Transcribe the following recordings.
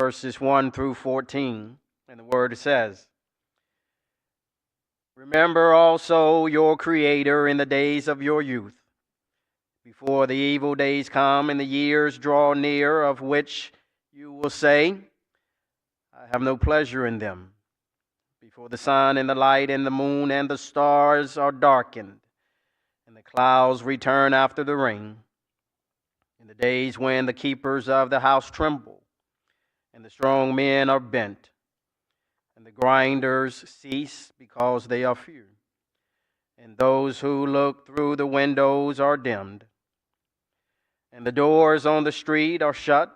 verses 1 through 14. And the word says, "Remember also your Creator in the days of your youth, before the evil days come and the years draw near, of which you will say, I have no pleasure in them. Before the sun and the light and the moon and the stars are darkened, and the clouds return after the rain, in the days when the keepers of the house tremble, and the strong men are bent, and the grinders cease because they are few, and those who look through the windows are dimmed, and the doors on the street are shut,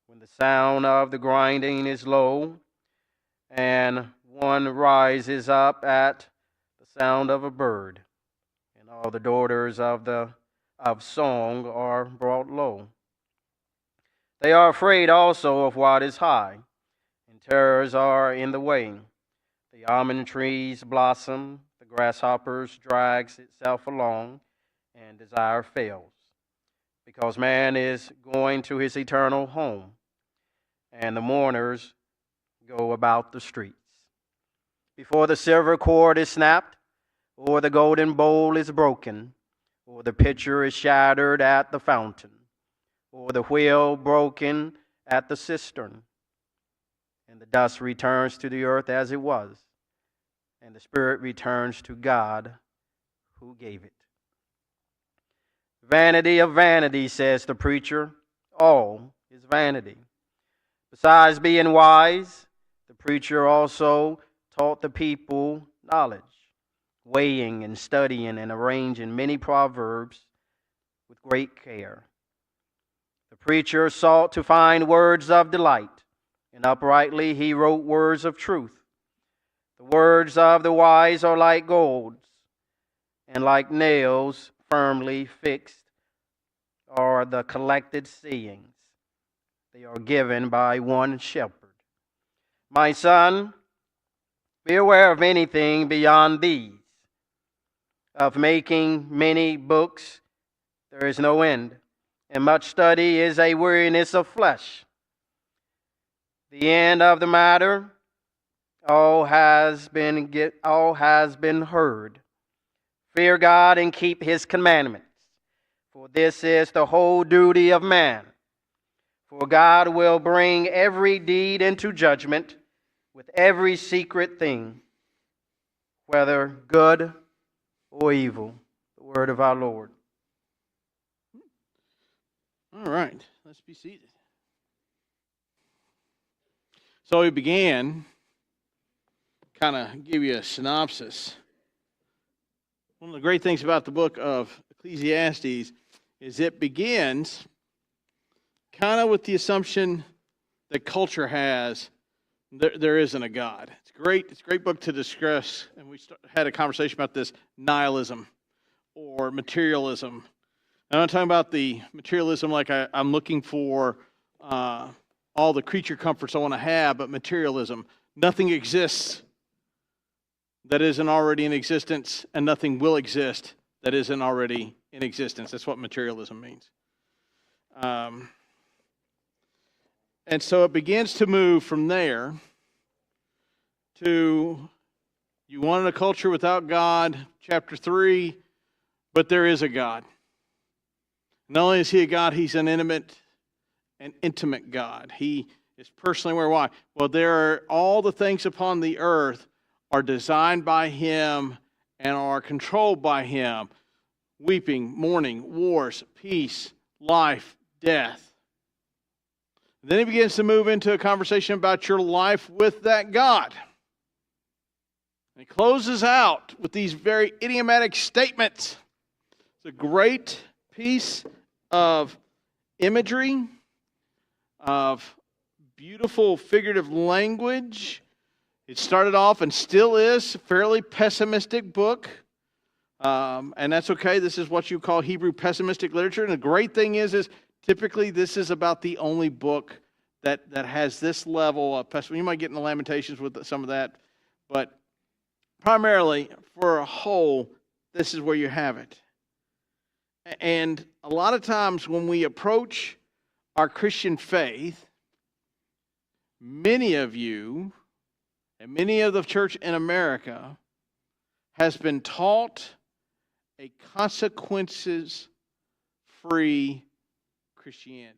when the sound of the grinding is low, and one rises up at the sound of a bird, and all the daughters of song are brought low. They are afraid also of what is high, and terrors are in the way. The almond trees blossom, the grasshoppers drags itself along, and desire fails, because man is going to his eternal home, and the mourners go about the streets. Before the silver cord is snapped, or the golden bowl is broken, or the pitcher is shattered at the fountain, or the wheel broken at the cistern, and the dust returns to the earth as it was, and the spirit returns to God who gave it. Vanity of vanity, says the preacher, all is vanity. Besides being wise, the preacher also taught the people knowledge, weighing and studying and arranging many proverbs with great care. The preacher sought to find words of delight, and uprightly he wrote words of truth. The words of the wise are like gold, and like nails firmly fixed are the collected sayings. They are given by one shepherd. My son, be aware of anything beyond these. Of making many books there is no end, and much study is a weariness of flesh. The end of the matter, all has been heard. Fear God and keep his commandments, for this is the whole duty of man. For God will bring every deed into judgment with every secret thing, whether good or evil. The word of our Lord. All right, let's be seated. So we began, kind of give you a synopsis. One of the great things about the book of Ecclesiastes is it begins kind of with the assumption that culture has there isn't a God. It's a great book to discuss, and we had a conversation about this nihilism or materialism. I'm not talking about the materialism like I'm looking for all the creature comforts I want to have, but materialism. Nothing exists that isn't already in existence, and nothing will exist that isn't already in existence. That's what materialism means. And so it begins to move from there to you wanted a culture without God, chapter 3, but there is a God. Not only is he a God, he's an intimate God. He is personally aware. Why? Well, there are all the things upon the earth are designed by him and are controlled by him. Weeping, mourning, wars, peace, life, death. Then he begins to move into a conversation about your life with that God. And he closes out with these very idiomatic statements. It's a great piece of imagery, of beautiful figurative language. It started off and still is a fairly pessimistic book. And that's okay. This is what you call Hebrew pessimistic literature. And the great thing is typically this is about the only book that has this level of pessimism. You might get in the Lamentations with some of that. But primarily, for a whole, this is where you have it. And a lot of times when we approach our Christian faith, many of you and many of the church in America has been taught a consequences-free Christianity.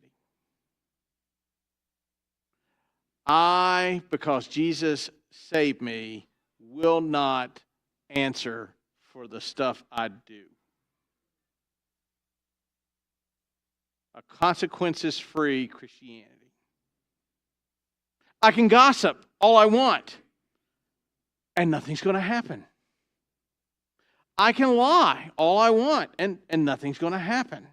Because Jesus saved me, will not answer for the stuff I do. A consequences-free Christianity. I can gossip all I want, and nothing's going to happen. I can lie all I want, and nothing's going to happen.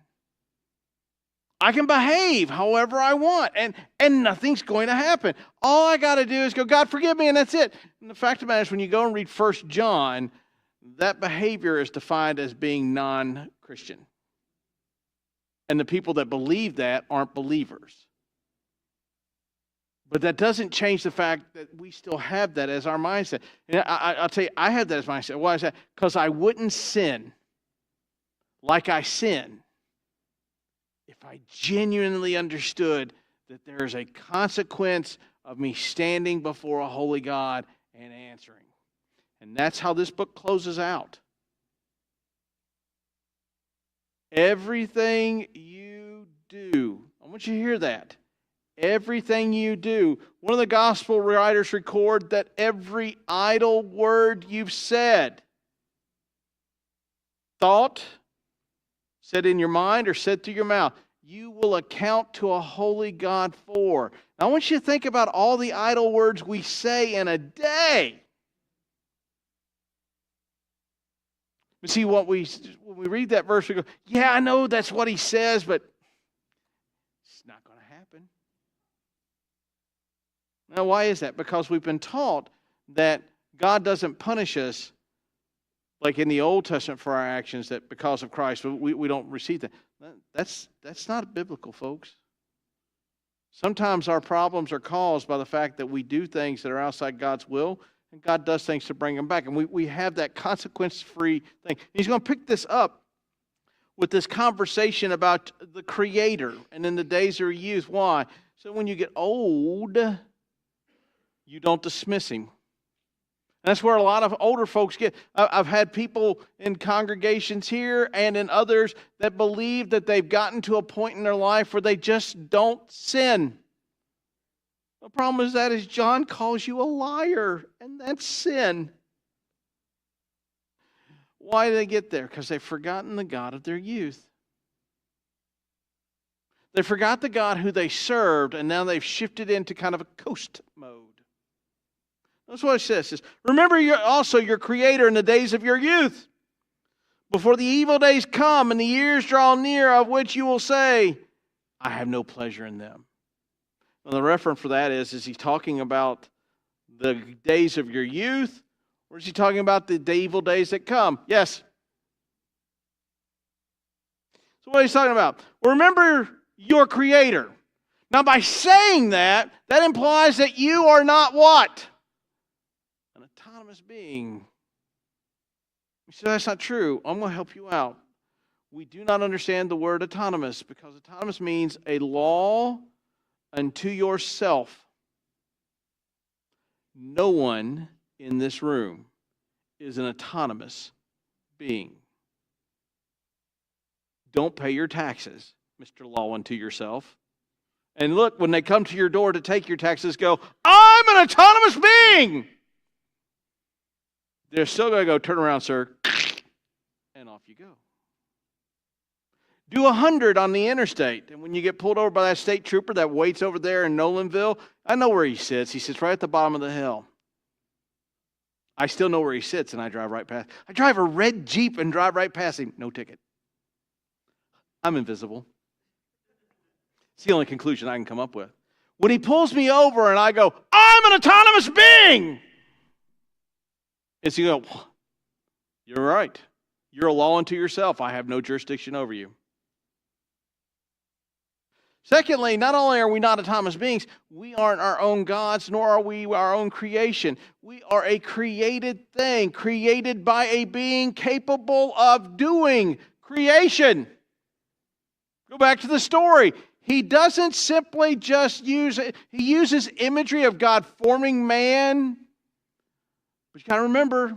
I can behave however I want, and nothing's going to happen. All I got to do is go, God, forgive me, and that's it. And the fact of the matter is, when you go and read 1 John, that behavior is defined as being non-Christian. And the people that believe that aren't believers. But that doesn't change the fact that we still have that as our mindset. And I'll tell you, I have that as my mindset. Why is that? Because I wouldn't sin like I sin if I genuinely understood that there is a consequence of me standing before a holy God and answering. And that's how this book closes out. Everything you do, I want you to hear that. Everything you do. One of the gospel writers record that every idle word you've said, thought, said in your mind or said through your mouth, you will account to a holy God for. Now, I want you to think about all the idle words we say in a day. But see, when we read that verse, we go, yeah, I know that's what he says, but it's not going to happen. Now, why is that? Because we've been taught that God doesn't punish us like in the Old Testament for our actions, that because of Christ, we don't receive that. That's not biblical, folks. Sometimes our problems are caused by the fact that we do things that are outside God's will, and God does things to bring them back. And we have that consequence-free thing. He's going to pick this up with this conversation about the Creator and in the days of your youth. Why? So when you get old, you don't dismiss Him. That's where a lot of older folks get. I've had people in congregations here and in others that believe that they've gotten to a point in their life where they just don't sin. The problem is John calls you a liar, and that's sin. Why did they get there? Because they've forgotten the God of their youth. They forgot the God who they served, and now they've shifted into kind of a coast mode. That's what it says. Remember also your Creator in the days of your youth, before the evil days come and the years draw near, of which you will say, I have no pleasure in them. Well, the reference for that is he talking about the days of your youth, or is he talking about the evil days that come? Yes. So what he's talking about? Well, remember your Creator. Now, by saying that implies that you are not what? An autonomous being. You say that's not true. I'm going to help you out. We do not understand the word autonomous, because autonomous means a law unto yourself. No one in this room is an autonomous being. Don't pay your taxes, Mr. Law, unto yourself. And look, when they come to your door to take your taxes, go, I'm an autonomous being. They're still going to go, turn around, sir, and off you go. Do 100 on the interstate, and when you get pulled over by that state trooper that waits over there in Nolanville, I know where he sits. He sits right at the bottom of the hill. I still know where he sits, and I drive right past. I drive a red Jeep and drive right past him. No ticket. I'm invisible. It's the only conclusion I can come up with. When he pulls me over and I go, I'm an autonomous being, it's you go, you're right. You're a law unto yourself. I have no jurisdiction over you. Secondly, not only are we not autonomous beings, we aren't our own gods, nor are we our own creation. We are a created thing, created by a being capable of doing creation. Go back to the story. he doesn't simply just he uses imagery of God forming man. But you got to remember,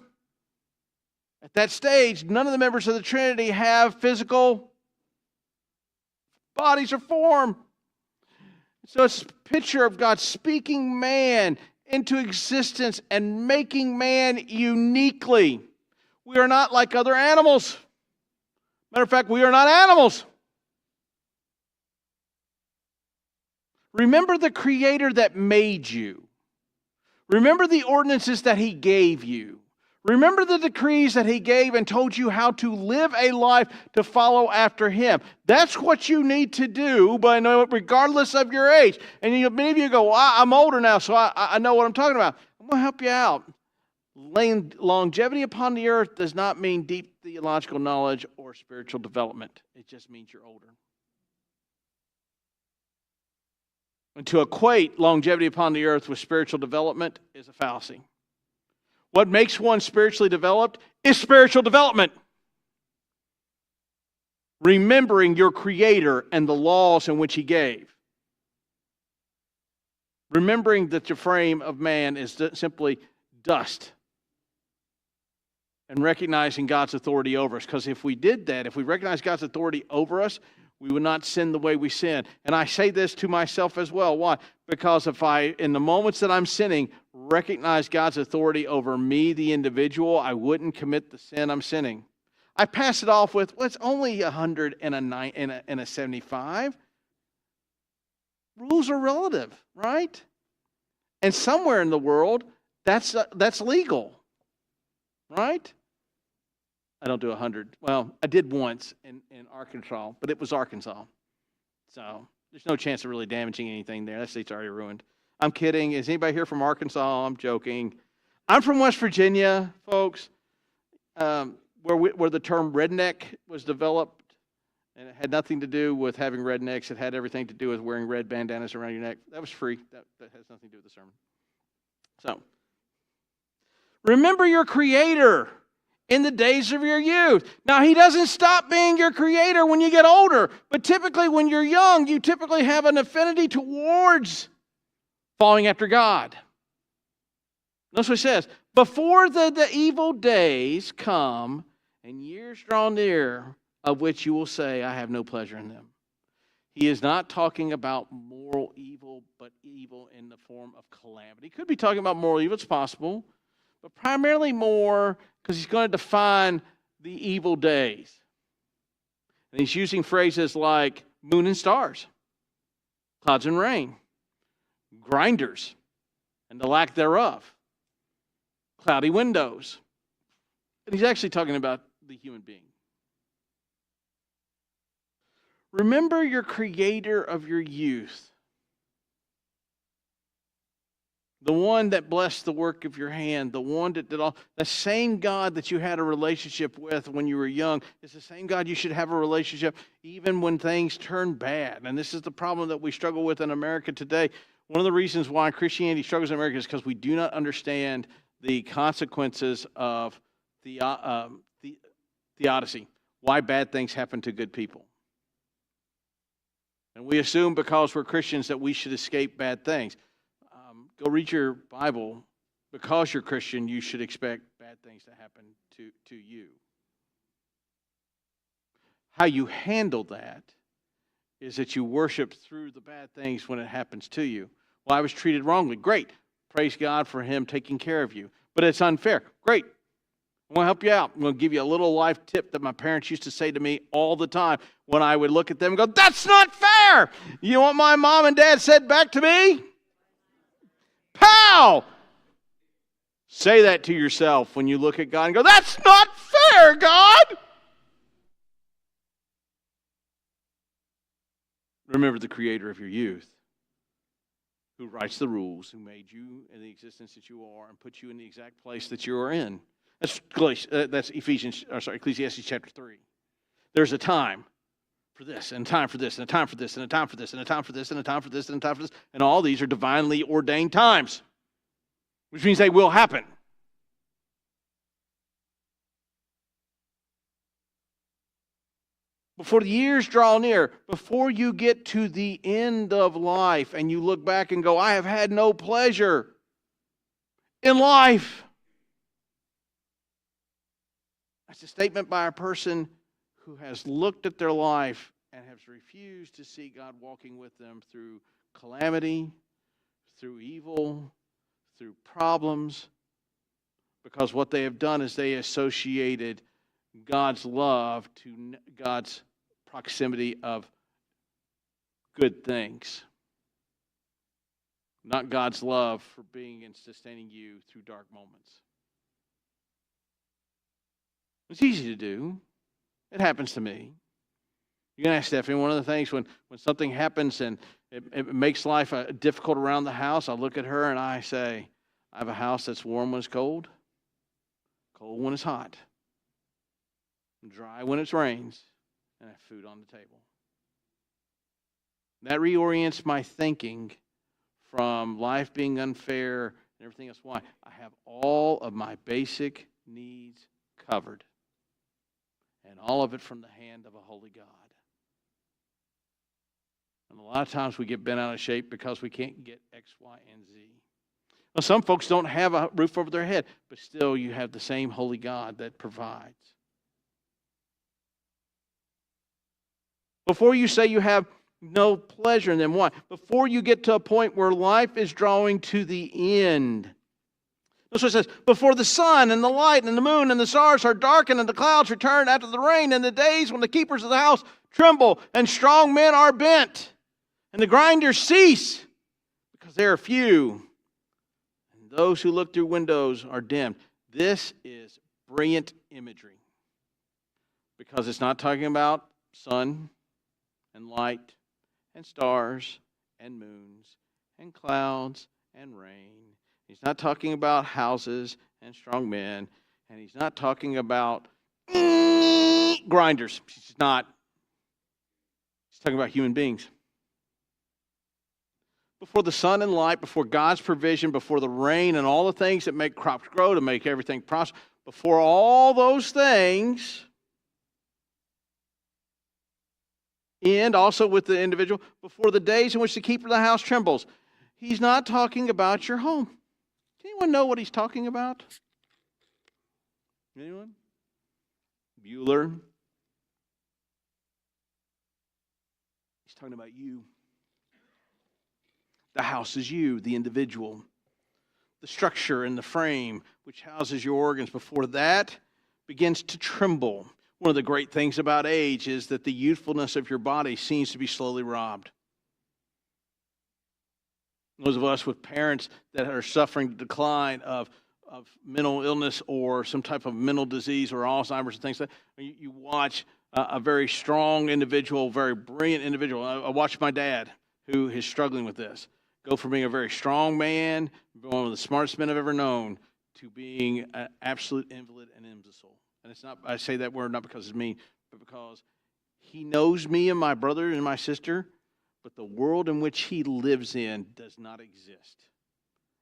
at that stage, none of the members of the Trinity have physical bodies or form. So it's a picture of God speaking man into existence and making man uniquely. We are not like other animals. Matter of fact, we are not animals. Remember the Creator that made you. Remember the ordinances that He gave you. Remember the decrees that He gave and told you how to live a life to follow after Him. That's what you need to do, but regardless of your age. And many of you go, well, I'm older now, so I know what I'm talking about. I'm going to help you out. Longevity upon the earth does not mean deep theological knowledge or spiritual development. It just means you're older. And to equate longevity upon the earth with spiritual development is a fallacy. What makes one spiritually developed is spiritual development. Remembering your Creator and the laws in which He gave. Remembering that the frame of man is simply dust. And recognizing God's authority over us. Because if we did that, if we recognize God's authority over us, we would not sin the way we sin. And I say this to myself as well. Why? Because if I, in the moments that I'm sinning, recognize God's authority over me, the individual, I wouldn't commit the sin I'm sinning. I pass it off with, well, it's only 100 and a 75. Rules are relative, right? And somewhere in the world, that's legal, right? I don't do 100. Well, I did once in Arkansas, but it was Arkansas. So there's no chance of really damaging anything there. That state's already ruined. I'm kidding. Is anybody here from Arkansas? I'm joking. I'm from West Virginia, folks, where the term redneck was developed. And it had nothing to do with having rednecks. It had everything to do with wearing red bandanas around your neck. That was free. That has nothing to do with the sermon. So, remember your Creator in the days of your youth. Now, He doesn't stop being your Creator when you get older. But typically when you're young, you typically have an affinity towards following after God. That's what it says. Before the evil days come and years draw near, of which you will say, I have no pleasure in them. He is not talking about moral evil, but evil in the form of calamity. He could be talking about moral evil, it's possible, but primarily more because he's going to define the evil days. And he's using phrases like moon and stars, clouds and rain, grinders and the lack thereof, cloudy windows. And he's actually talking about the human being. Remember your Creator of your youth. The one that blessed the work of your hand, the one that did all, the same God that you had a relationship with when you were young is the same God you should have a relationship even when things turn bad. And this is the problem that we struggle with in America today. One of the reasons why Christianity struggles in America is because we do not understand the consequences of theodicy, why bad things happen to good people. And we assume because we're Christians that we should escape bad things. Go read your Bible. Because you're Christian, you should expect bad things to happen to you. How you handle that is that you worship through the bad things when it happens to you. Well, I was treated wrongly. Great. Praise God for Him taking care of you. But it's unfair. Great. I want to help you out. I'm going to give you a little life tip that my parents used to say to me all the time when I would look at them and go, that's not fair. You know what my mom and dad said back to me? Pow! Say that to yourself when you look at God and go, that's not fair, God! Remember the Creator of your youth, who writes the rules, who made you in the existence that you are and put you in the exact place that you are in. That's Ecclesiastes chapter 3. There's a time for this, and a time for this, and a time for this, and a time for this, and a time for this, and a time for this, and a time for this. And all these are divinely ordained times, which means they will happen. Before the years draw near, before you get to the end of life and you look back and go, I have had no pleasure in life. That's a statement by a person who has looked at their life and has refused to see God walking with them through calamity, through evil, through problems, because what they have done is they associated God's love to God's proximity of good things, not God's love for being and sustaining you through dark moments. It's easy to do. It happens to me. You can ask Stephanie, one of the things when something happens and it makes life difficult around the house, I look at her and I say, I have a house that's warm when it's cold, cold when it's hot, dry when it rains, and I have food on the table. That reorients my thinking from life being unfair and everything else. Why? I have all of my basic needs covered, and all of it from the hand of a holy God. And a lot of times we get bent out of shape because we can't get X, Y, and Z. Well, some folks don't have a roof over their head, but still you have the same holy God that provides. Before you say you have no pleasure in them, why? Before you get to a point where life is drawing to the end. That's what it says, before the sun and the light and the moon and the stars are darkened and the clouds return after the rain, and the days when the keepers of the house tremble and strong men are bent and the grinders cease because they are few and those who look through windows are dimmed. This is brilliant imagery because it's not talking about sun and light and stars and moons and clouds and rain. He's not talking about houses and strong men, and he's not talking about grinders. He's not. He's talking about human beings. Before the sun and light, before God's provision, before the rain and all the things that make crops grow, to make everything prosper, before all those things, and also with the individual, before the days in which the keeper of the house trembles, he's not talking about your home. Anyone know what he's talking about? Anyone? Bueller. He's talking about you. The house is you, the individual. The structure and the frame which houses your organs, before that begins to tremble. One of the great things about age is that the youthfulness of your body seems to be slowly robbed. Those of us with parents that are suffering the decline of mental illness or some type of mental disease or Alzheimer's and things like that, you watch a very strong individual, very brilliant individual. I watch my dad, who is struggling with this, go from being a very strong man, one of the smartest men I've ever known, to being an absolute invalid and imbecile. And it's not, I say that word not because it's mean, but because he knows me and my brother and my sister, but the world in which he lives in does not exist.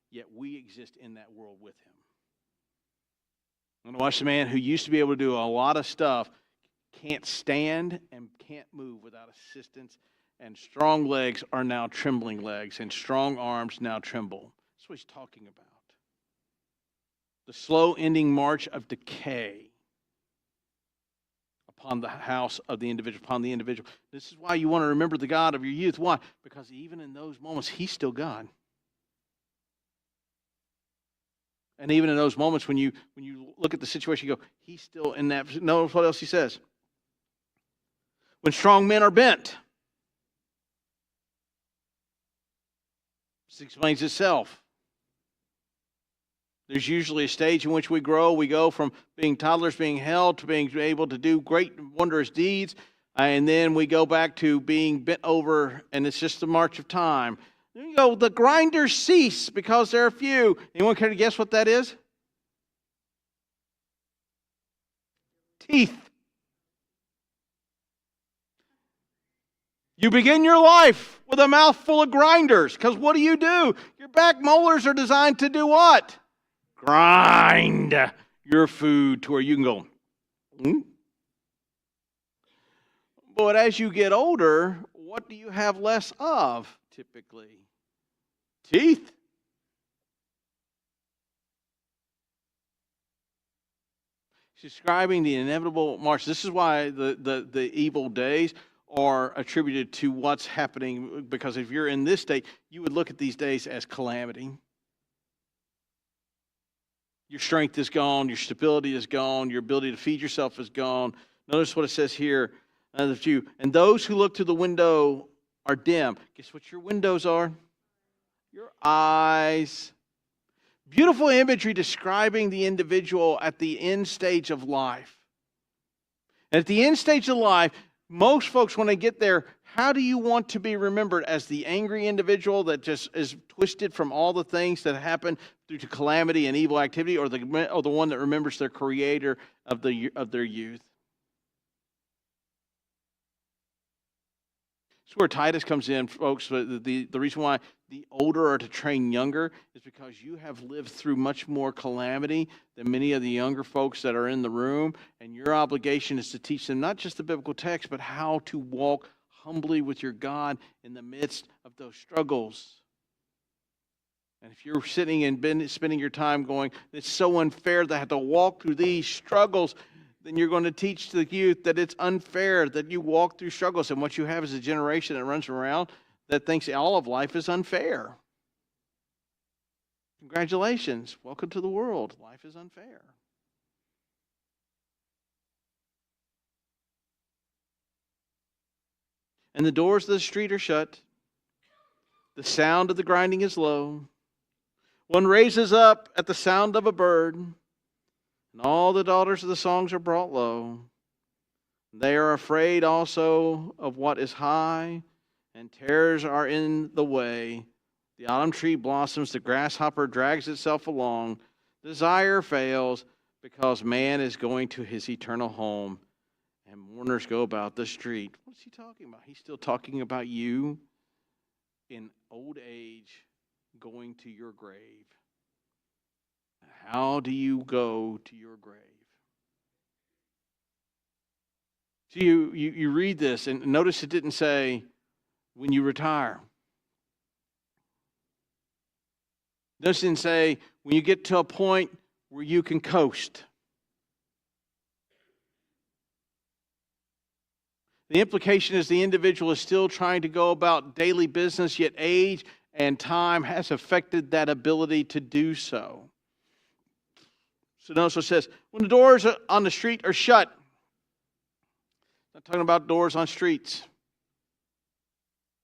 Yet we exist in that world with him. I'm going to watch a man who used to be able to do a lot of stuff, can't stand and can't move without assistance, and strong legs are now trembling legs, and strong arms now tremble. That's what he's talking about. The slow ending march of decay upon the house of the individual, upon the individual. This is why you want to remember the God of your youth. Why? Because even in those moments, he's still God. And even in those moments when you look at the situation, you go, he's still in that. Notice what else he says. When strong men are bent. This explains itself. There's usually a stage in which we grow. We go from being toddlers, being held, to being able to do great, wondrous deeds. And then we go back to being bent over, and it's just a march of time. Then you go, the grinders cease because there are few. Anyone care to guess what that is? Teeth. You begin your life with a mouthful of grinders, because what do? Your back molars are designed to do what? Grind your food to where you can go. But as you get older, what do you have less of, typically? Teeth. He's describing the inevitable march. This is why the evil days are attributed to what's happening, because if you're in this state, you would look at these days as calamity. Your strength is gone, your stability is gone, your ability to feed yourself is gone. Notice what it says here. And those who look to the window are dim. Guess what your windows are? Your eyes. Beautiful imagery describing the individual at the end stage of life. At the end stage of life, most folks, when they get there, how do you want to be remembered? As the angry individual that just is twisted from all the things that happen due to calamity and evil activity, or the one that remembers their creator of their youth? That's where Titus comes in, folks. The reason why the older are to train younger is because you have lived through much more calamity than many of the younger folks that are in the room, and your obligation is to teach them not just the biblical text, but how to walk humbly with your God in the midst of those struggles. And if you're sitting and spending your time going, it's so unfair that I have to walk through these struggles, then you're going to teach the youth that it's unfair that you walk through struggles. And what you have is a generation that runs around that thinks all of life is unfair. Congratulations. Welcome to the world. Life is unfair. And the doors of the street are shut. The sound of the grinding is low. One raises up at the sound of a bird, and all the daughters of the songs are brought low. They are afraid also of what is high, and terrors are in the way. The autumn tree blossoms, the grasshopper drags itself along. Desire fails because man is going to his eternal home, and mourners go about the street. What is he talking about? He's still talking about you in old age going to your grave. How do you go to your grave? So you read this, and notice it didn't say when you retire. Notice it didn't say when you get to a point where you can coast. The implication is the individual is still trying to go about daily business, yet age and time has affected that ability to do so. So notice what it says, when the doors on the street are shut. Not talking about doors on streets.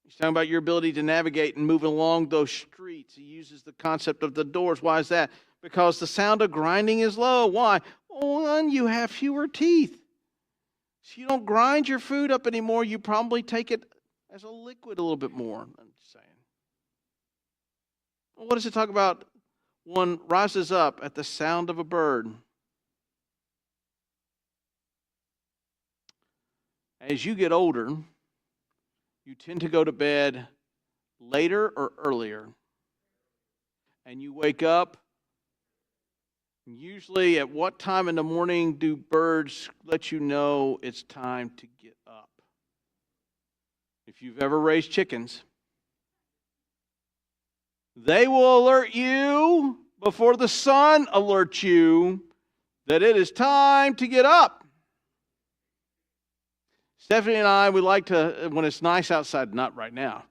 He's talking about your ability to navigate and move along those streets. He uses the concept of the doors. Why is that? Because the sound of grinding is low. Why? Well, one, you have fewer teeth. So you don't grind your food up anymore. You probably take it as a liquid a little bit more. I'm just saying. Well, what does it talk about? One rises up at the sound of a bird. As you get older, you tend to go to bed later or earlier. And you wake up. Usually, at what time in the morning do birds let you know it's time to get up? If you've ever raised chickens, they will alert you before the sun alerts you that it is time to get up. Stephanie and I, we like to, when it's nice outside, not right now,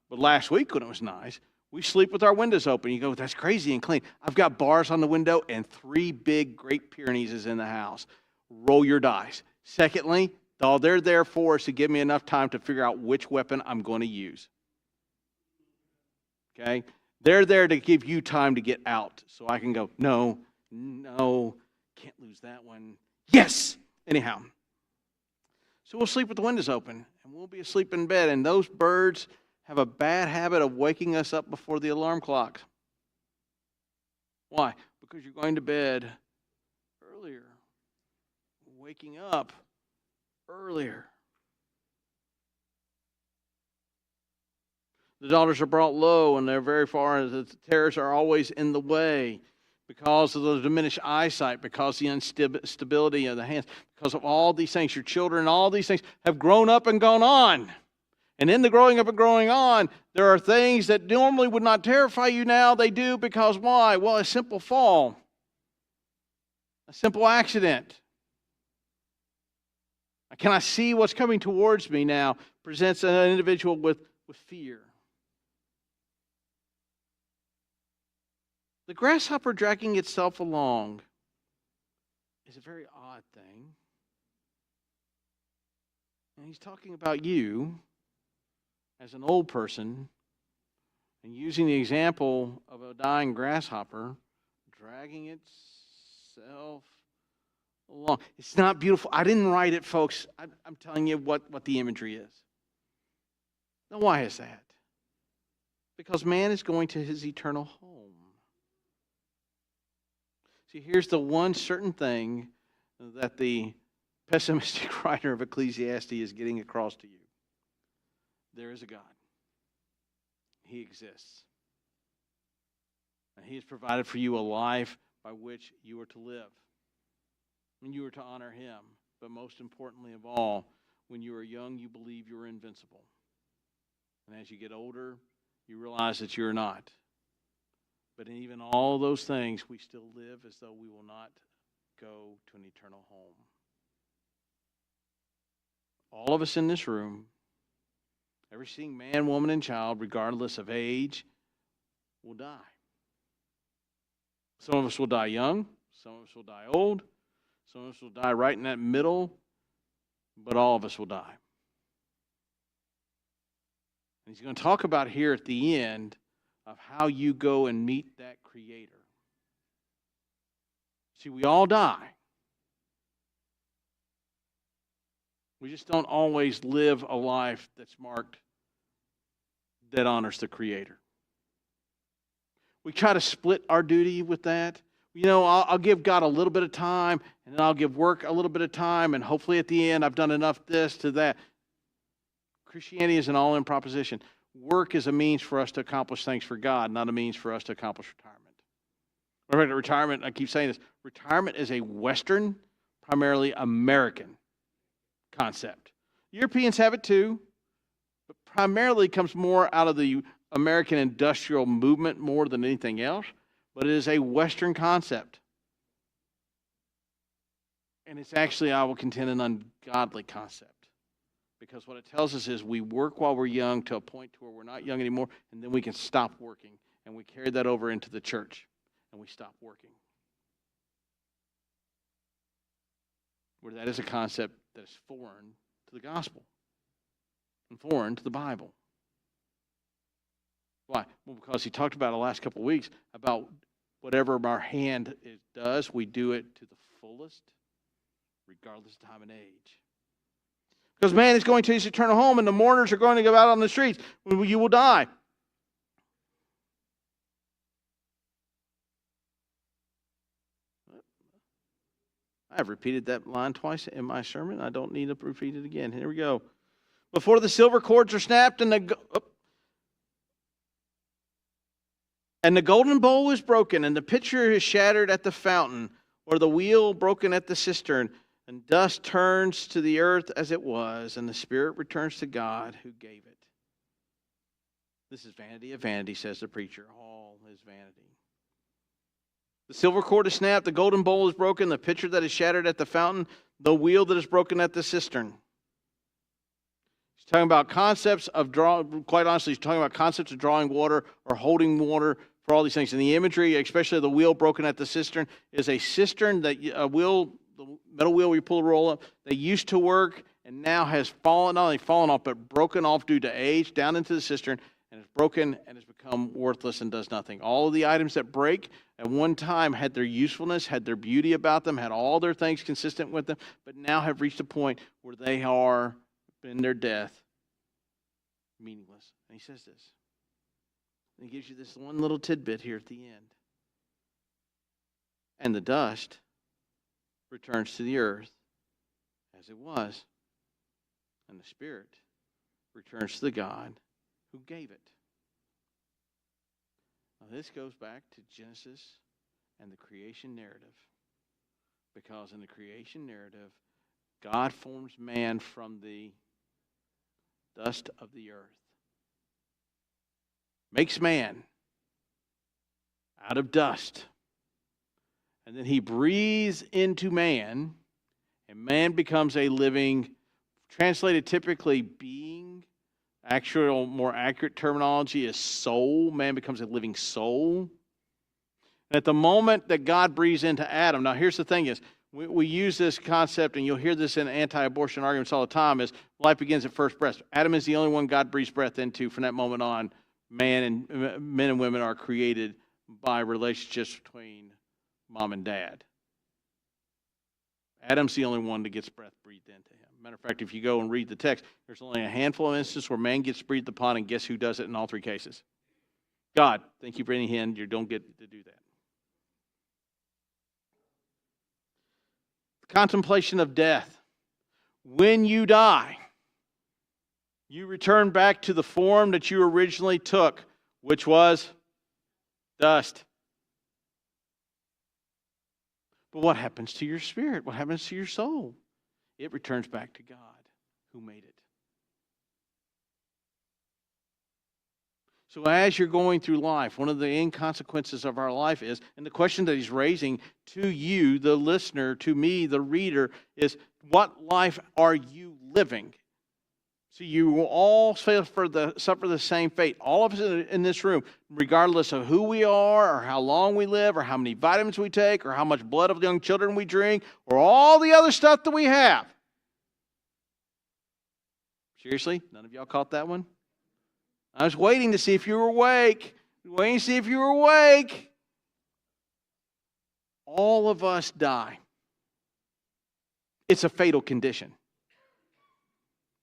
but last week when it was nice, we sleep with our windows open. You go, that's crazy and clean. I've got bars on the window and 3 big Great Pyrenees is in the house. Roll your dice. Secondly, all they're there for is to give me enough time to figure out which weapon I'm going to use. Okay? They're there to give you time to get out. So I can go, no, can't lose that one. Yes! Anyhow. So we'll sleep with the windows open, and we'll be asleep in bed, and those birds have a bad habit of waking us up before the alarm clock. Why? Because you're going to bed earlier, waking up earlier. The daughters are brought low, and they're very far, and the terrors are always in the way. because of the diminished eyesight, because of the instability of the hands, because of all these things. Your children, all these things have grown up and gone on. And in the growing up and growing on, there are things that normally would not terrify you now. They do because why? Well, a simple fall, a simple accident. Can I see what's coming towards me now? Presents an individual with fear. The grasshopper dragging itself along is a very odd thing. And he's talking about you as an old person and using the example of a dying grasshopper dragging itself along. It's not beautiful. I didn't write it, folks. I'm telling you what the imagery is. Now, why is that? Because man is going to his eternal home. See, here's the one certain thing that the pessimistic writer of Ecclesiastes is getting across to you. There is a God. He exists. And He has provided for you a life by which you are to live. And you are to honor Him. But most importantly of all, when you are young, you believe you are invincible. And as you get older, you realize that you're not. But in even all those things, we still live as though we will not go to an eternal home. All of us in this room, every single man, woman, and child, regardless of age, will die. Some of us will die young. Some of us will die old. Some of us will die right in that middle. But all of us will die. And he's going to talk about here at the end of how you go and meet that Creator. See, we all die. We just don't always live a life that's marked that honors the Creator. We try to split our duty with that. You know, I'll give God a little bit of time, and then I'll give work a little bit of time, and hopefully at the end I've done enough this to that. Christianity is an all-in proposition. Work is a means for us to accomplish things for God, not a means for us to accomplish retirement. Retirement, I keep saying this, retirement is a Western, primarily American concept. Europeans have it too, but primarily comes more out of the American industrial movement more than anything else, but it is a Western concept. And it's actually, I will contend, an ungodly concept. Because what it tells us is we work while we're young to a point to where we're not young anymore, and then we can stop working. And we carry that over into the church, and we stop working. Where that is a concept that is foreign to the gospel and foreign to the Bible. Why? Well, because he talked about the last couple of weeks about whatever our hand does, we do it to the fullest, regardless of time and age. Because man is going to his eternal home, and the mourners are going to go out on the streets. You will die. I have repeated that line twice in my sermon. I don't need to repeat it again. Here we go. Before the silver cords are snapped and the golden bowl is broken, and the pitcher is shattered at the fountain, or the wheel broken at the cistern, and dust turns to the earth as it was, and the spirit returns to God who gave it. This is vanity of vanity, says the preacher. All is vanity. The silver cord is snapped, the golden bowl is broken, the pitcher that is shattered at the fountain, the wheel that is broken at the cistern. He's talking about concepts of quite honestly, he's talking about concepts of drawing water or holding water for all these things. And the imagery, especially the wheel broken at the cistern, is a cistern that a wheel, the metal wheel where you pull a roll up, that used to work and now has fallen, not only fallen off, but broken off due to age down into the cistern, and it's broken and has become worthless and does nothing. All of the items that break at one time had their usefulness, had their beauty about them, had all their things consistent with them, but now have reached a point where they are, in their death, meaningless. And he says this. And he gives you this one little tidbit here at the end. And the dust returns to the earth as it was, and the spirit returns to the God who gave it. Now this goes back to Genesis and the creation narrative. Because in the creation narrative, God forms man from the dust of the earth. Makes man out of dust. And then he breathes into man, and man becomes a living, translated typically being. Actual, more accurate terminology is soul. Man becomes a living soul. And at the moment that God breathes into Adam, now here's the thing is, we use this concept, and you'll hear this in anti-abortion arguments all the time, is life begins at first breath. Adam is the only one God breathes breath into. From that moment on, men and women are created by relationships between mom and dad. Adam's the only one that gets breath breathed into him. Matter of fact, if you go and read the text, there's only a handful of instances where man gets breathed upon, and guess who does it in all three cases? God. Thank you for any hint. You don't get to do that. The contemplation of death. When you die, you return back to the form that you originally took, which was dust. But what happens to your spirit? What happens to your soul? It returns back to God who made it. So as you're going through life, one of the inconsequences of our life is, and the question that he's raising to you, the listener, to me, the reader, is what life are you living? So you will all suffer the same fate. All of us in this room, regardless of who we are, or how long we live, or how many vitamins we take, or how much blood of young children we drink, or all the other stuff that we have. Seriously? None of y'all caught that one? I was waiting to see if you were awake. All of us die. It's a fatal condition.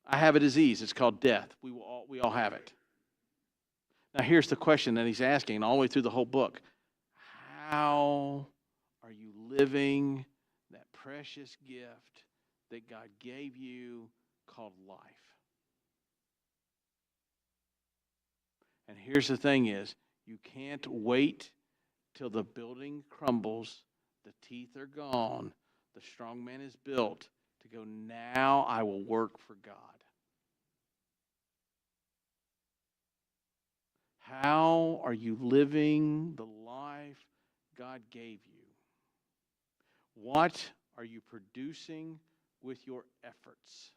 I have a disease. It's called death. We all have it. Now here's the question that he's asking all the way through the whole book. How are you living that precious gift that God gave you called life? And here's the thing is, you can't wait till the building crumbles, the teeth are gone, the strong man is built, to go, now I will work for God. How are you living the life God gave you? What are you producing with your efforts?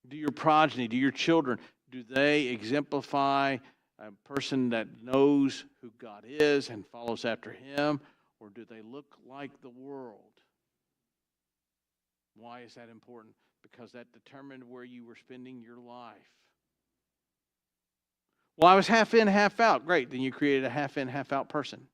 Do your progeny, do your children, do they exemplify a person that knows who God is and follows after Him? Or do they look like the world? Why is that important? Because that determined where you were spending your life. Well, I was half in, half out. Great, then you created a half in, half out person.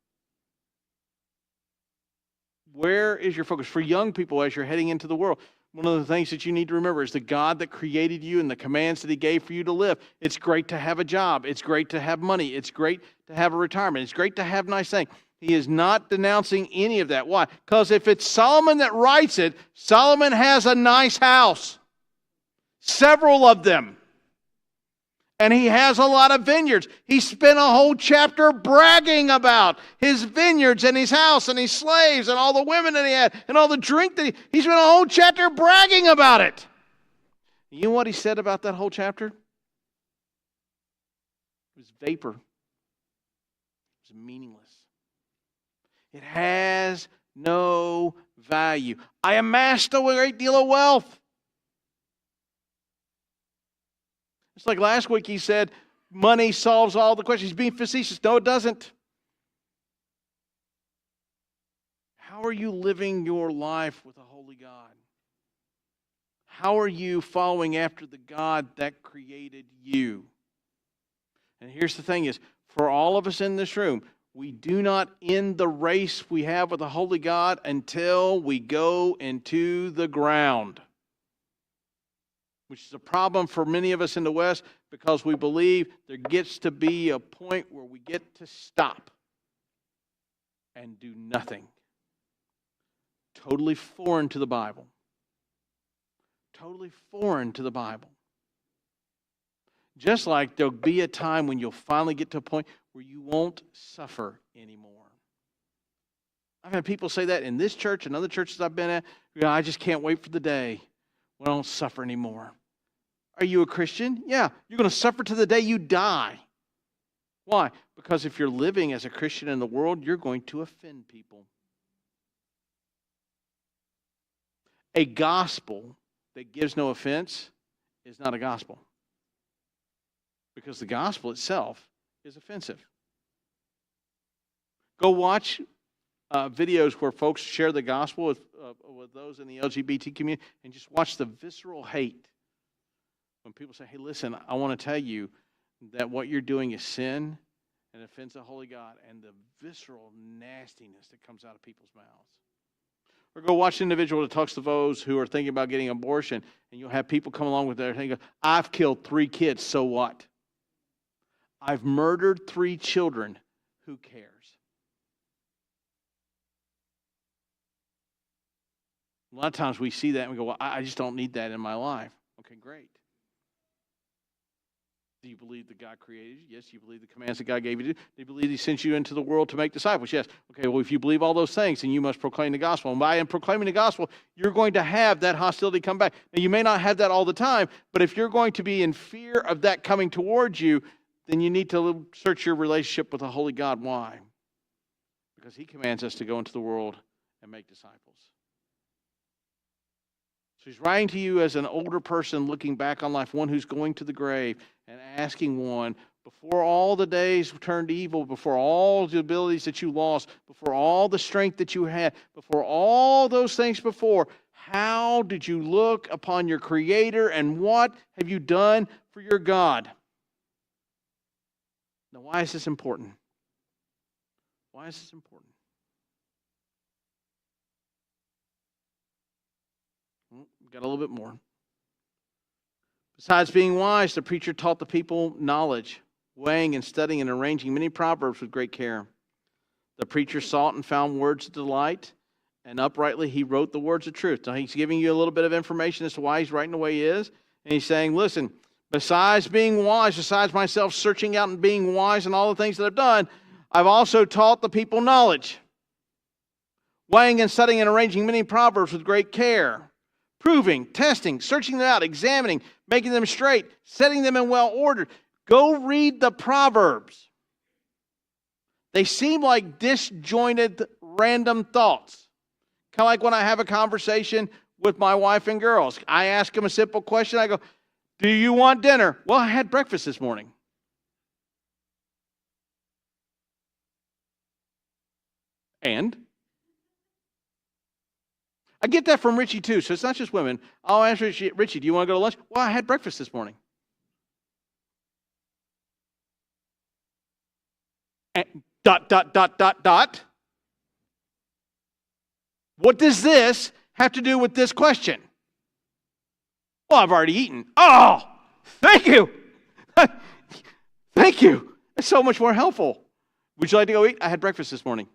Where is your focus? For young people, as you're heading into the world, one of the things that you need to remember is the God that created you and the commands that He gave for you to live. It's great to have a job. It's great to have money. It's great to have a retirement. It's great to have nice things. He is not denouncing any of that. Why? Because if it's Solomon that writes it, Solomon has a nice house. Several of them. And he has a lot of vineyards. He spent a whole chapter bragging about his vineyards and his house and his slaves and all the women that he had and all the drink that he spent a whole chapter bragging about it. You know what he said about that whole chapter? It was vapor. It was meaningless. It has no value. I amassed a great deal of wealth. It's like last week he said, money solves all the questions. He's being facetious. No, it doesn't. How are you living your life with a holy God? How are you following after the God that created you? And here's the thing is, for all of us in this room, we do not end the race we have with a holy God until we go into the ground. Which is a problem for many of us in the West because we believe there gets to be a point where we get to stop and do nothing. Totally foreign to the Bible. Totally foreign to the Bible. Just like there'll be a time when you'll finally get to a point where you won't suffer anymore. I've had people say that in this church and other churches I've been at. I just can't wait for the day when I don't suffer anymore. Are you a Christian? Yeah, you're going to suffer to the day you die. Why? Because if you're living as a Christian in the world, you're going to offend people. A gospel that gives no offense is not a gospel. Because the gospel itself is offensive. Go watch videos where folks share the gospel with those in the LGBT community and just watch the visceral hate. When people say, hey, listen, I want to tell you that what you're doing is sin and offends the holy God, and the visceral nastiness that comes out of people's mouths. Or go watch an individual that talks to those who are thinking about getting an abortion, and you'll have people come along with their thing, I've killed 3 kids, so what? I've murdered 3 children, who cares? A lot of times we see that and we go, well, I just don't need that in my life. Okay, great. Do you believe that God created you? Yes. Do you believe the commands that God gave you to do? Do you believe He sent you into the world to make disciples? Yes. Okay, well, if you believe all those things, then you must proclaim the gospel. And by proclaiming the gospel, you're going to have that hostility come back. Now, you may not have that all the time, but if you're going to be in fear of that coming towards you, then you need to search your relationship with the Holy God. Why? Because He commands us to go into the world and make disciples. So He's writing to you as an older person looking back on life, one who's going to the grave, and asking one, before all the days turned evil, before all the abilities that you lost, before all the strength that you had, before all those things before, how did you look upon your Creator, and what have you done for your God? Now, why is this important? Why is this important? We've got a little bit more. Besides being wise, the preacher taught the people knowledge, weighing and studying and arranging many proverbs with great care. The preacher sought and found words of delight, and uprightly he wrote the words of truth. Now he's giving you a little bit of information as to why he's writing the way he is. And he's saying, listen, besides being wise, besides myself searching out and being wise and all the things that I've done, I've also taught the people knowledge, weighing and studying and arranging many proverbs with great care. Proving, testing, searching them out, examining, making them straight, setting them in well order. Go read the Proverbs. They seem like disjointed, random thoughts. Kind of like when I have a conversation with my wife and girls. I ask them a simple question. I go, do you want dinner? Well, I had breakfast this morning. And? I get that from Richie too, so it's not just women. I'll ask Richie, do you want to go to lunch? Well, I had breakfast this morning. And ... What does this have to do with this question? Well, I've already eaten. Oh, thank you. Thank you. It's so much more helpful. Would you like to go eat? I had breakfast this morning.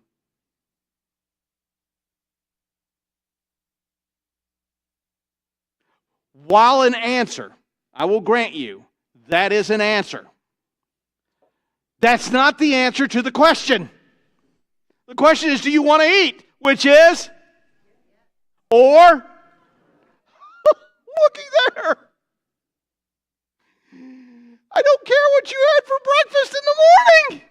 While an answer, I will grant you, that is an answer. That's not the answer to the question. The question is, do you want to eat? Which is, or, looky there. I don't care what you had for breakfast in the morning,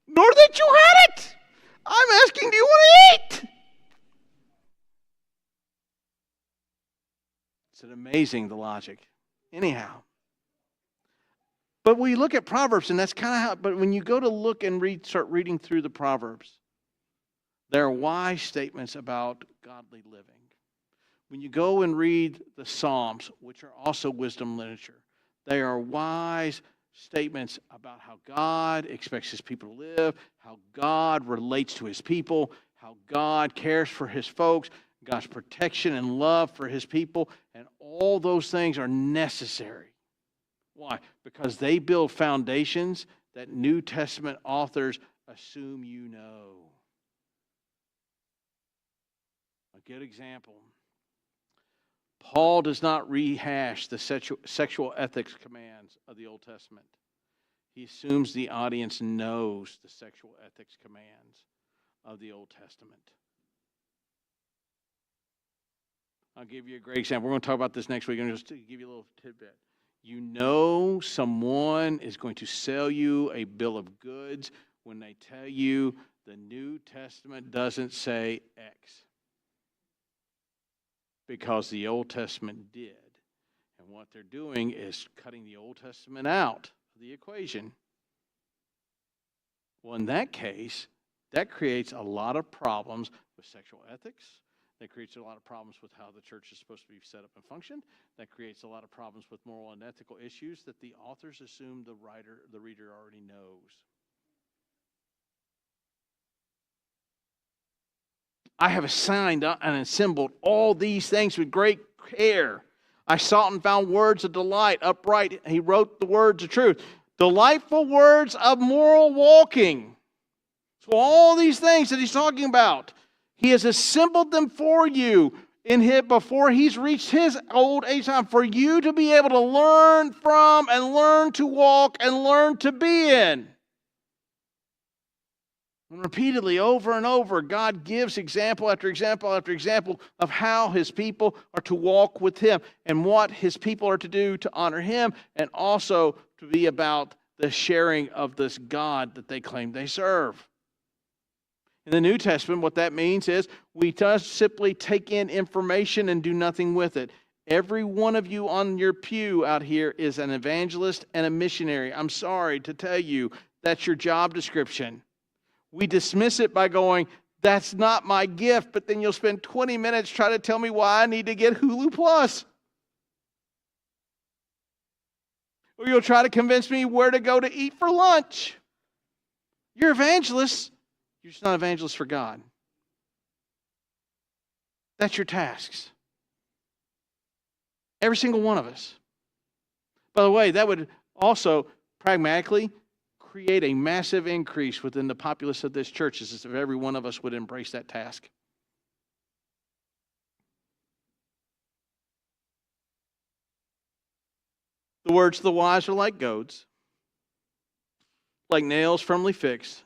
nor that you had it. I'm asking, do you want to eat? It's amazing, the logic. Anyhow. But we look at Proverbs, and that's kind of how, but when you go to look and start reading through the Proverbs, there are wise statements about godly living. When you go and read the Psalms, which are also wisdom literature, they are wise statements about how God expects His people to live, how God relates to His people, how God cares for His folks, God's protection and love for His people, and all those things are necessary. Why? Because they build foundations that New Testament authors assume you know. A good example. Paul does not rehash the sexual ethics commands of the Old Testament. He assumes the audience knows the sexual ethics commands of the Old Testament. I'll give you a great example. We're going to talk about this next week. I'm going to just give you a little tidbit. You know someone is going to sell you a bill of goods when they tell you the New Testament doesn't say X, because the Old Testament did. And what they're doing is cutting the Old Testament out of the equation. Well, in that case, that creates a lot of problems with sexual ethics. That creates a lot of problems with how the church is supposed to be set up and function. That creates a lot of problems with moral and ethical issues that the authors assume the reader already knows. I have assigned and assembled all these things with great care. I sought and found words of delight, upright. He wrote the words of truth. Delightful words of moral walking. So all these things that he's talking about, he has assembled them for you in him before he's reached his old age time, for you to be able to learn from and learn to walk and learn to be in. And repeatedly, over and over, God gives example after example after example of how his people are to walk with him and what his people are to do to honor him, and also to be about the sharing of this God that they claim they serve. In the New Testament, what that means is we just simply take in information and do nothing with it. Every one of you on your pew out here is an evangelist and a missionary. I'm sorry to tell you, that's your job description. We dismiss it by going, that's not my gift, but then you'll spend 20 minutes trying to tell me why I need to get Hulu Plus. Or you'll try to convince me where to go to eat for lunch. You're evangelists. You're just not evangelists for God. That's your tasks. Every single one of us. By the way, that would also pragmatically create a massive increase within the populace of this church, as if every one of us would embrace that task. The words of the wise are like goads, like nails firmly fixed,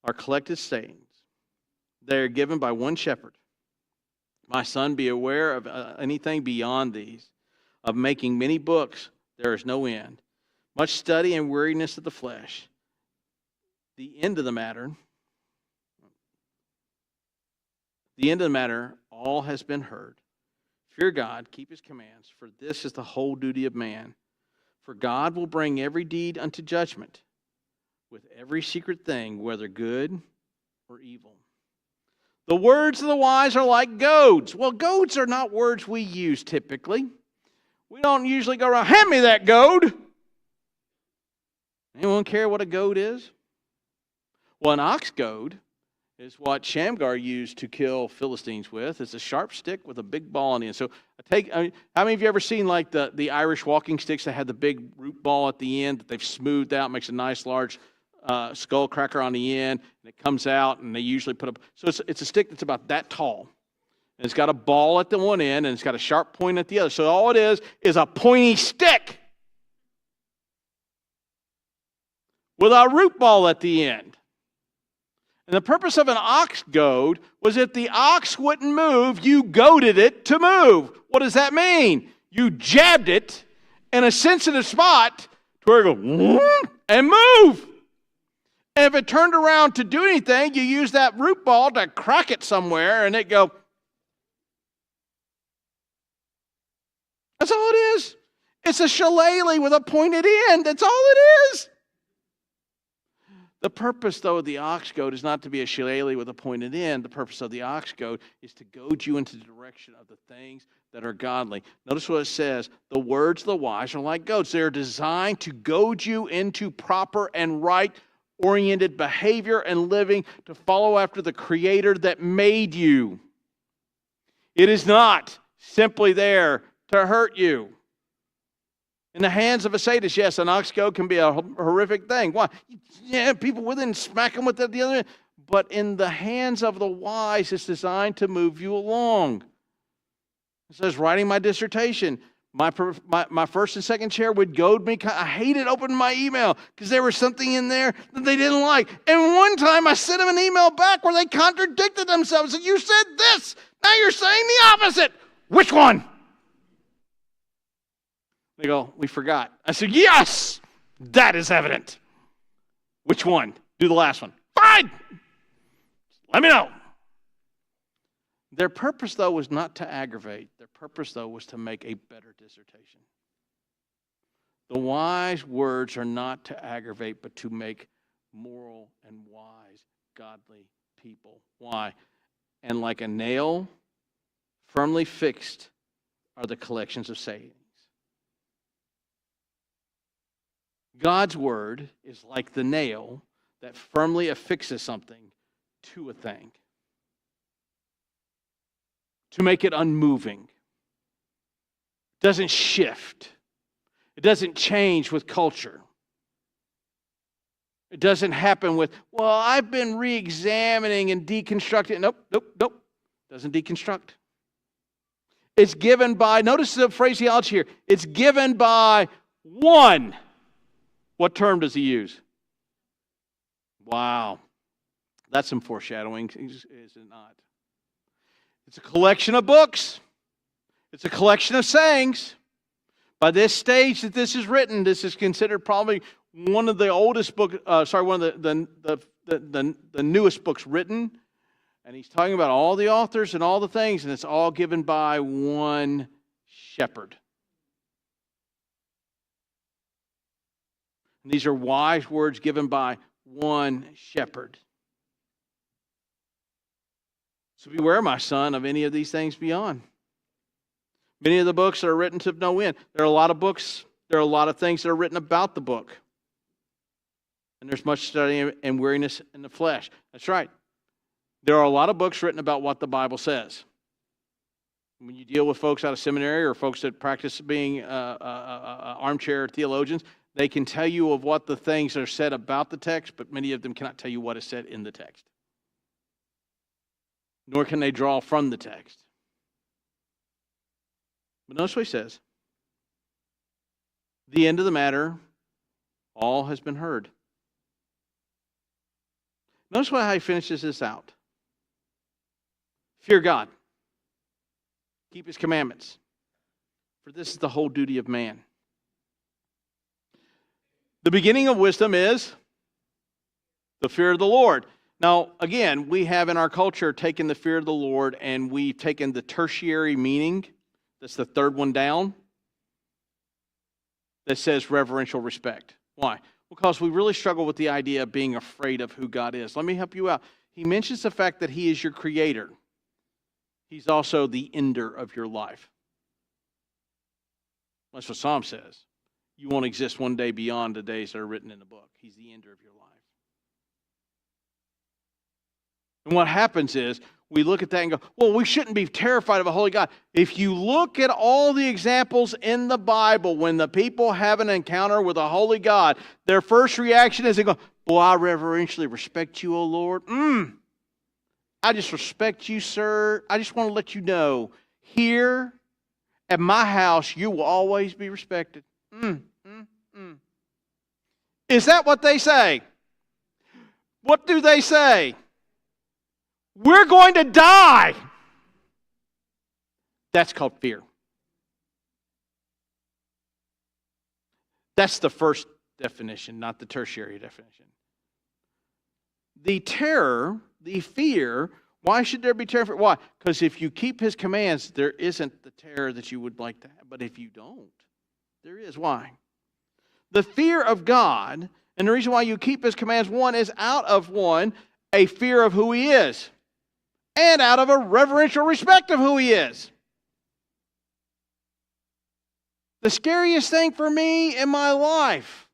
are collected sayings. They are given by one shepherd. My son, be aware of anything beyond these. Of making many books, there is no end. Much study and weariness of the flesh. The end of the matter, all has been heard. Fear God, keep his commands, for this is the whole duty of man. For God will bring every deed unto judgment, with every secret thing, whether good or evil. The words of the wise are like goads. Well, goads are not words we use typically. We don't usually go around, hand me that goad. Anyone care what a goad is? Well, an ox goad is what Shamgar used to kill Philistines with. It's a sharp stick with a big ball on the end. So how many of you ever seen like the Irish walking sticks that had the big root ball at the end that they've smoothed out, makes a nice large skull cracker on the end, and it comes out, and they usually put so it's a stick that's about that tall. And it's got a ball at the one end, and it's got a sharp point at the other. So all it is a pointy stick with a root ball at the end. And the purpose of an ox goad was if the ox wouldn't move, you goaded it to move. What does that mean? You jabbed it in a sensitive spot to where it goes and move. And if it turned around to do anything, you use that root ball to crack it somewhere and it go. That's all it is. It's a shillelagh with a pointed end. That's all it is. The purpose, though, of the ox goad is not to be a shillelagh with a pointed end. The purpose of the ox goad is to goad you into the direction of the things that are godly. Notice what it says. The words of the wise are like goads. They are designed to goad you into proper and right-oriented behavior and living to follow after the Creator that made you. It is not simply there to hurt you. In the hands of a sadist, yes, an ox goad can be a horrific thing. Why? Yeah, people within smack them with the other end. But in the hands of the wise, it's designed to move you along. It says, writing my dissertation. My first and second chair would goad me. I hated opening my email because there was something in there that they didn't like. And one time I sent them an email back where they contradicted themselves. And you said this. Now you're saying the opposite. Which one? They go, we forgot. I said, yes, that is evident. Which one? Do the last one. Fine. Let me know. Their purpose, though, was not to aggravate. Their purpose, though, was to make a better dissertation. The wise words are not to aggravate, but to make moral and wise, godly people. Why? And like a nail firmly fixed are the collections of sayings. God's word is like the nail that firmly affixes something to a thing, to make it unmoving. It doesn't shift. It doesn't change with culture. It doesn't happen with, well, I've been re-examining and deconstructing. Nope. Doesn't deconstruct. It's given by, notice the phraseology here, it's given by one. What term does he use? Wow. That's some foreshadowing, is it not? It's a collection of books. It's a collection of sayings. By this stage that this is written, this is considered probably one of the oldest books, one of the newest books written. And he's talking about all the authors and all the things, and it's all given by one shepherd. And these are wise words given by one shepherd. So beware, my son, of any of these things beyond. Many of the books that are written to no end. There are a lot of books, there are a lot of things that are written about the book. And there's much study and weariness in the flesh. That's right. There are a lot of books written about what the Bible says. When you deal with folks out of seminary or folks that practice being armchair theologians, they can tell you of what the things are said about the text, but many of them cannot tell you what is said in the text. Nor can they draw from the text. But notice what he says. The end of the matter, all has been heard. Notice how he finishes this out. Fear God. Keep his commandments. For this is the whole duty of man. The beginning of wisdom is the fear of the Lord. Now, again, we have in our culture taken the fear of the Lord and we've taken the tertiary meaning, that's the third one down, that says reverential respect. Why? Because we really struggle with the idea of being afraid of who God is. Let me help you out. He mentions the fact that he is your creator. He's also the ender of your life. That's what Psalm says. You won't exist one day beyond the days that are written in the book. He's the ender of your life. And what happens is, we look at that and go, well, we shouldn't be terrified of a holy God. If you look at all the examples in the Bible, when the people have an encounter with a holy God, their first reaction is they go, boy, I reverentially respect you, O Lord. I just respect you, sir. I just want to let you know, here at my house, you will always be respected. Is that what they say? What do they say? We're going to die. That's called fear. That's the first definition, not the tertiary definition. The terror, the fear, why should there be terror? Why? Because if you keep his commands, there isn't the terror that you would like to have. But if you don't, there is. Why? The fear of God, and the reason why you keep his commands, one, is out of a fear of who he is, and out of a reverential respect of who he is. The scariest thing for me in my life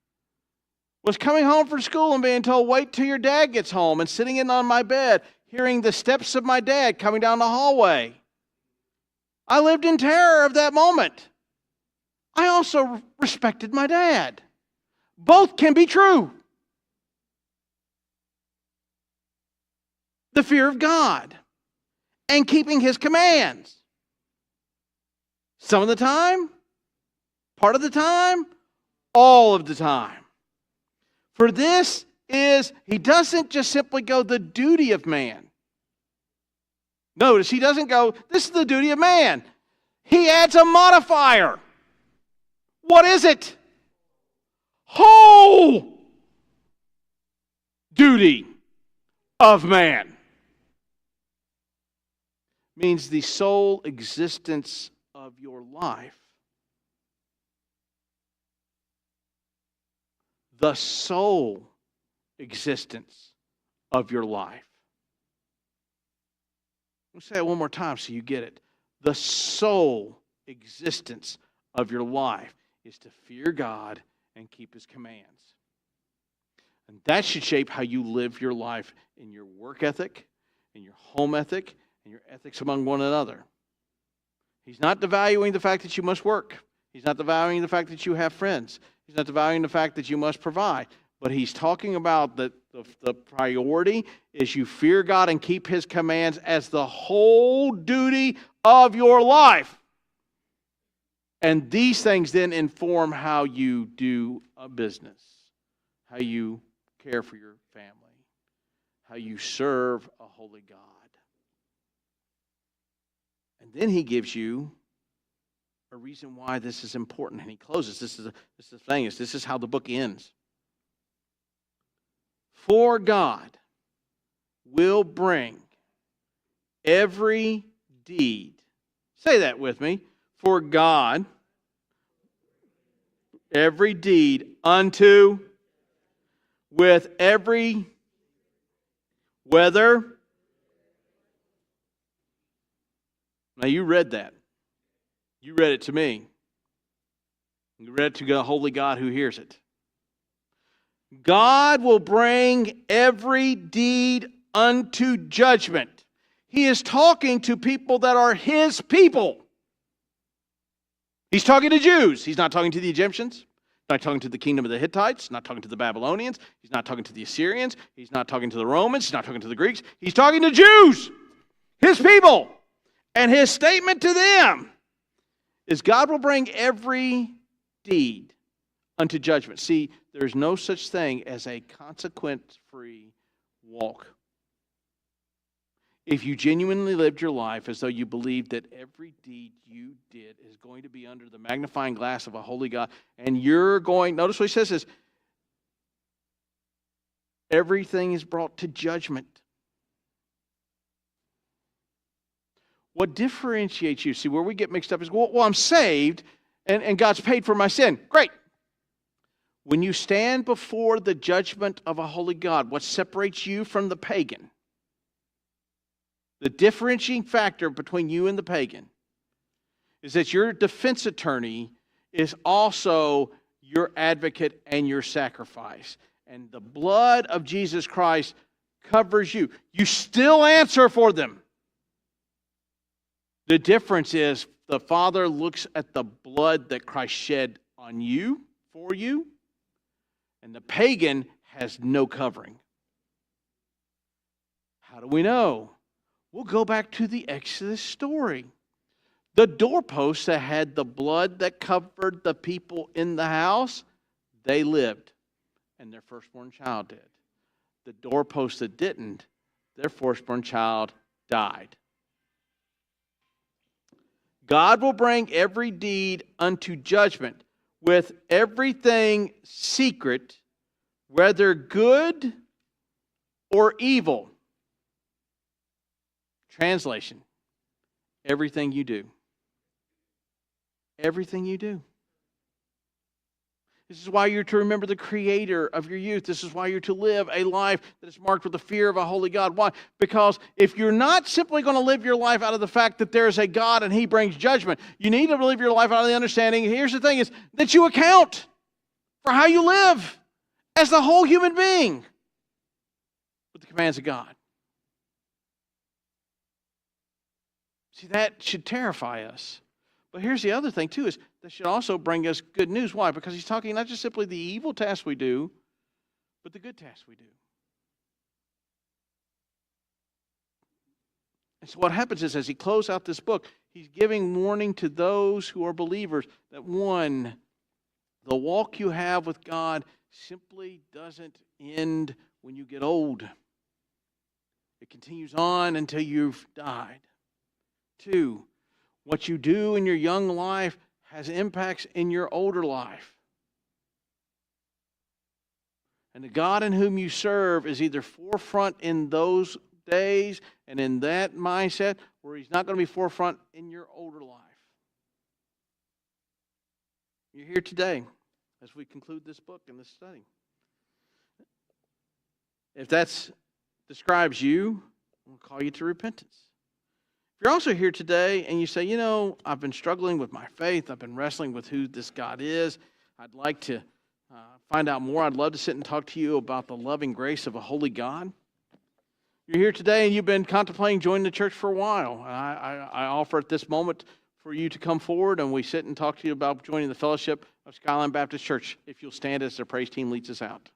was coming home from school and being told, wait till your dad gets home, and sitting in on my bed, hearing the steps of my dad coming down the hallway. I lived in terror of that moment. I also respected my dad. Both can be true. The fear of God and keeping his commands. Some of the time? Part of the time? All of the time. For this is, he doesn't just simply go, the duty of man. Notice, he doesn't go, this is the duty of man. He adds a modifier. What is it? Whole duty of man. Means the sole existence of your life. The sole existence of your life. Let me say it one more time so you get it. The sole existence of your life is to fear God and keep His commands. And that should shape how you live your life in your work ethic, in your home ethic, and your ethics among one another. He's not devaluing the fact that you must work. He's not devaluing the fact that you have friends. He's not devaluing the fact that you must provide. But he's talking about the priority is you fear God and keep His commands as the whole duty of your life. And these things then inform how you do a business, how you care for your family, how you serve a holy God. And then he gives you a reason why this is important. And he closes. This is the thing. This is how the book ends. For God will bring every deed. Say that with me. For God, every deed unto, with every, whether. Now you read that. You read it to me. You read it to the holy God who hears it. God will bring every deed unto judgment. He is talking to people that are His people. He's talking to Jews. He's not talking to the Egyptians. He's not talking to the kingdom of the Hittites. He's not talking to the Babylonians. He's not talking to the Assyrians. He's not talking to the Romans. He's not talking to the Greeks. He's talking to Jews, His people. And His statement to them is God will bring every deed unto judgment. See, there's no such thing as a consequence-free walk. If you genuinely lived your life as though you believed that every deed you did is going to be under the magnifying glass of a holy God, and you're going, notice what he says is, everything is brought to judgment. What differentiates you, see, where we get mixed up is, well I'm saved, and God's paid for my sin. Great. When you stand before the judgment of a holy God, what separates you from the pagan, the differentiating factor between you and the pagan, is that your defense attorney is also your advocate and your sacrifice. And the blood of Jesus Christ covers you. You still answer for them. The difference is the Father looks at the blood that Christ shed on you, for you, and the pagan has no covering. How do we know? We'll go back to the Exodus story. The doorposts that had the blood that covered the people in the house, they lived, and their firstborn child did. The doorposts that didn't, their firstborn child died. God will bring every deed unto judgment with everything secret, whether good or evil. Translation, everything you do. Everything you do. This is why you're to remember the Creator of your youth. This is why you're to live a life that is marked with the fear of a holy God. Why? Because if you're not simply going to live your life out of the fact that there is a God and He brings judgment, you need to live your life out of the understanding, here's the thing, is that you account for how you live as the whole human being with the commands of God. See, that should terrify us. But here's the other thing, too, is that should also bring us good news. Why? Because he's talking not just simply the evil tasks we do, but the good tasks we do. And so what happens is, as he closes out this book, He's giving warning to those who are believers that, one, the walk you have with God simply doesn't end when you get old. It continues on until you've died. Two, what you do in your young life has impacts in your older life. And the God in whom you serve is either forefront in those days and in that mindset, or He's not going to be forefront in your older life. You're here today as we conclude this book and this study. If that describes you, I'll call you to repentance. If you're also here today and you say, you know, I've been struggling with my faith, I've been wrestling with who this God is, I'd like to find out more, I'd love to sit and talk to you about the loving grace of a holy God. You're here today and you've been contemplating joining the church for a while. I offer at this moment for you to come forward and we sit and talk to you about joining the fellowship of Skyline Baptist Church, if you'll stand as the praise team leads us out.